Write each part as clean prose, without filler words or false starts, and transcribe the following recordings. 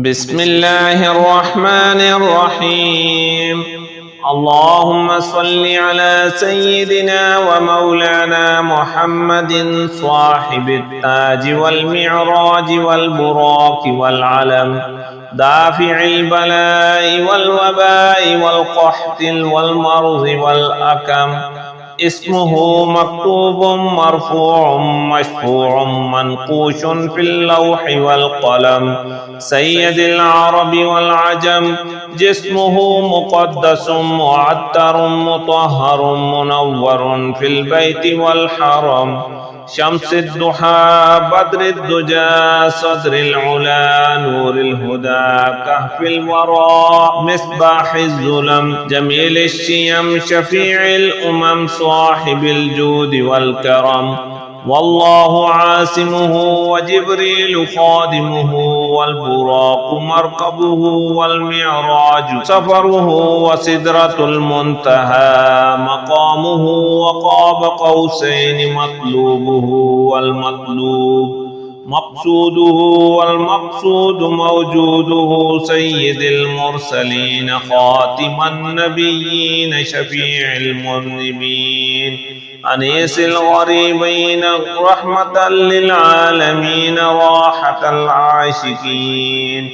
بسم الله الرحمن الرحيم. اللهم صل على سيدنا ومولانا محمد صاحب التاج والمعراج والبراق والعلم، دافع البلاء والوباء والقحط والمرض والأكم. اسمه مكتوب مرفوع مشفوع منقوش في اللوح والقلم، سيد العرب والعجم. جسمه مقدس معطر مطهر منور في البيت والحرم، شمس الضحى بدر الدجى صدر العلا نور الهدى كهف الورى مصباح الظلم، جميل الشيم شفيع الأمم صاحب الجود والكرم. والله عاصمه وجبريل خادمه، والبراق مركبه والمعراج سفره، وسدرة المنتهى مقامه، وقاب قوسين مطلوبه والمطلوب مقصوده، والمقصود موجوده. سيد المرسلين خاتم النبيين شفيع المذنبين، أنيس الغريبين رحمة للعالمين راحة العاشقين،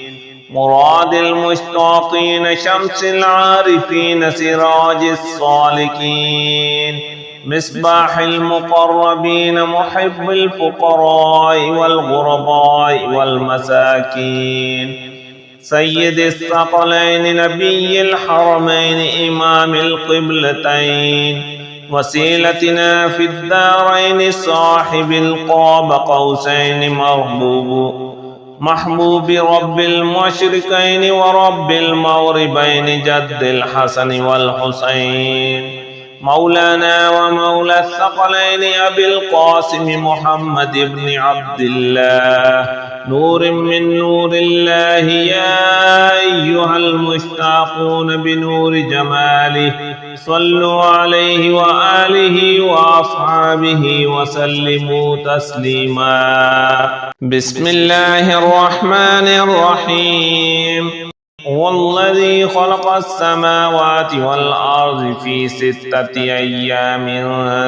مراد المشتاقين شمس العارفين سراج الصالكين، مصباح المقربين محب الفقراء والغرباء والمساكين، سيد الثقلين نبي الحرمين إمام القبلتين، وسيلتنا في الدارين صاحب القاب قوسين محبوب رب المشرقين ورب المغربين جد الحسن والحسين، مولانا ومولى الثقلين أبي القاسم محمد بن عبد الله، نور من نور الله. يا أيها المشتاقون بنور جماله صلوا عليه وآله وأصحابه وسلموا تسليما. بسم الله الرحمن الرحيم. هو الذي خلق السماوات والأرض في 6 أيام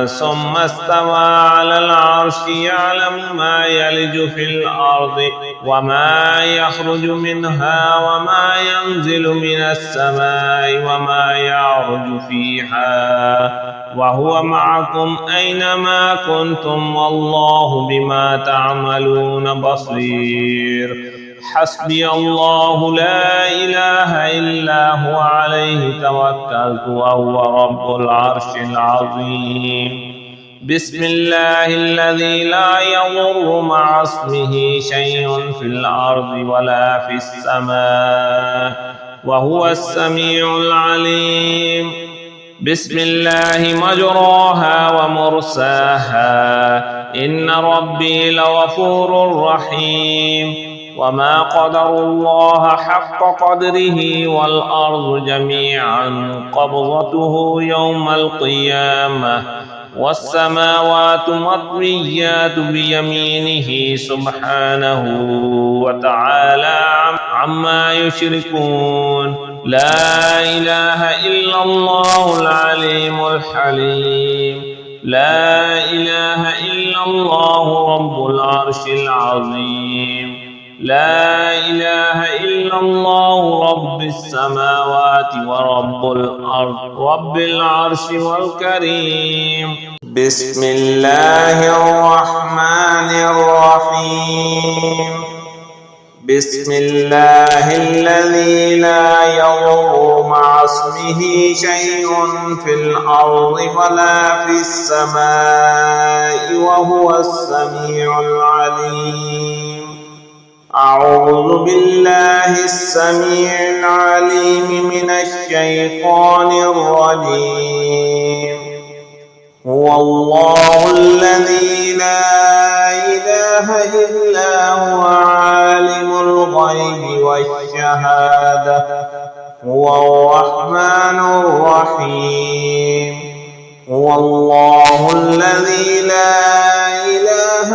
ثم استوى على العرش، يعلم ما يلج في الأرض وما يخرج منها وما ينزل من السماء وما يعرج فيها، وهو معكم أينما كنتم والله بما تعملون بصير. حسبي الله لا إله إلا هو عليه توكلت وهو رب العرش العظيم. بسم الله الذي لا يضر مع اسمه شيء في الأرض ولا في السماء وهو السميع العليم. بسم الله مجراها ومرساها إن ربي لغفور رحيم. وما قدر الله حق قدره والأرض جميعا قبضته يوم القيامة والسماوات مطويات بيمينه سبحانه وتعالى عما يشركون. لا إله إلا الله العليم الحليم، لا إله إلا الله رب العرش العظيم، لا إله إلا الله رب السماوات ورب الأرض رب العرش والكريم. بسم الله الرحمن الرحيم. بسم الله الذي لا يضر مع اسمه شيء في الأرض ولا في السماء وهو السميع العليم. أعوذ بالله السميع العليم من الشيطان الرجيم. هو الله الذي لا إله إلا هو عالم الغيب والشهادة، هو الرحمن الرحيم. هو الله الذي لا إله إله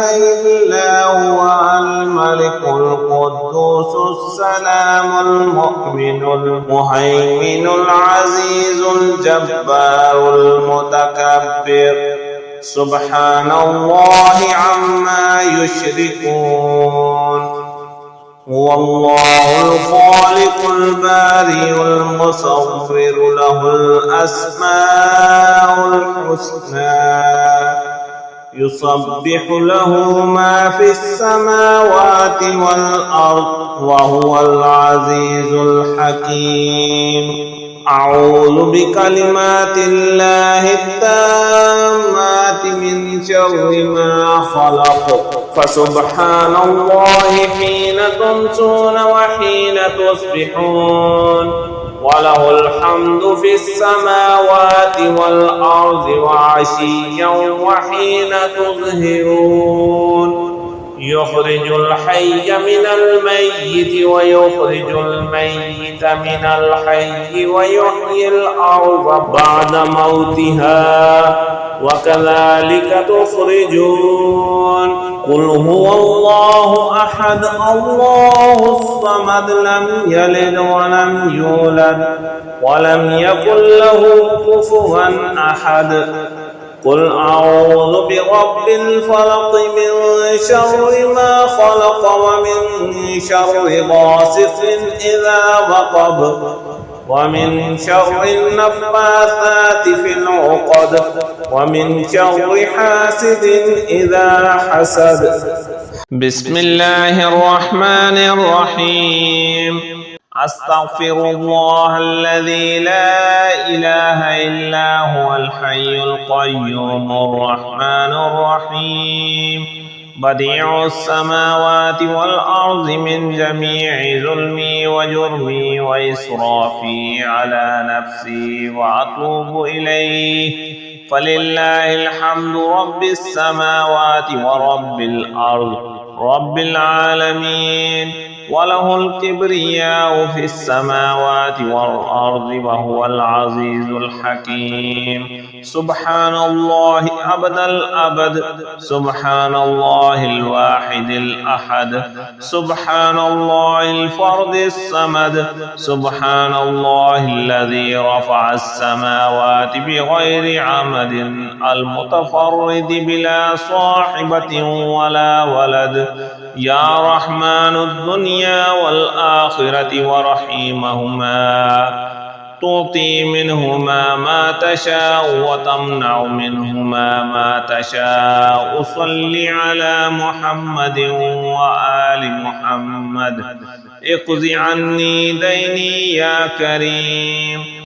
إلا هو الملك القدوس السلام المؤمن المهيمن العزيز الجبار المتكبر سبحان الله عما يشركون هو الله الخالق البارئ المصور له الأسماء الحسنى يسبح له ما في السماوات والأرض وهو العزيز الحكيم أعوذ بكلمات الله التامات من شر ما خلق فسبحان الله حين تمسون وحين تصبحون وله الحمد في السماوات والأرض وعشيا وحين تظهرون يخرج الحي من الميت ويخرج الميت من الحي ويحيي الأرض بعد موتها وكذلك تخرجون قل هو الله أحد الله الصمد لم يلد ولم يولد ولم يكن له كفوا أحد قل أعوذ برب الفلق من شر ما خلق ومن شر غاسق إذا وقب ومن شر النفاثات في العقد ومن شر حاسد إذا حسد بسم الله الرحمن الرحيم أستغفر الله الذي لا إله إلا هو الحي القيوم الرحمن الرحيم بديع السماوات والأرض من جميع ظلمي وجرمي وإسرافي على نفسي وأتوب إليه فلله الحمد رب السماوات ورب الأرض رب العالمين وله الكبرياء في السماوات والأرض وهو العزيز الحكيم سبحان الله أبد الأبد سبحان الله الواحد الأحد سبحان الله الفرد الصمد سبحان الله الذي رفع السماوات بغير عمد المتفرد بلا صاحبة ولا ولد يا رحمن الدنيا والآخرة ورحيمهما تعطي منهما ما تشاء وتمنع منهما ما تشاء صل على محمد وآل محمد اقض عني ديني يا كريم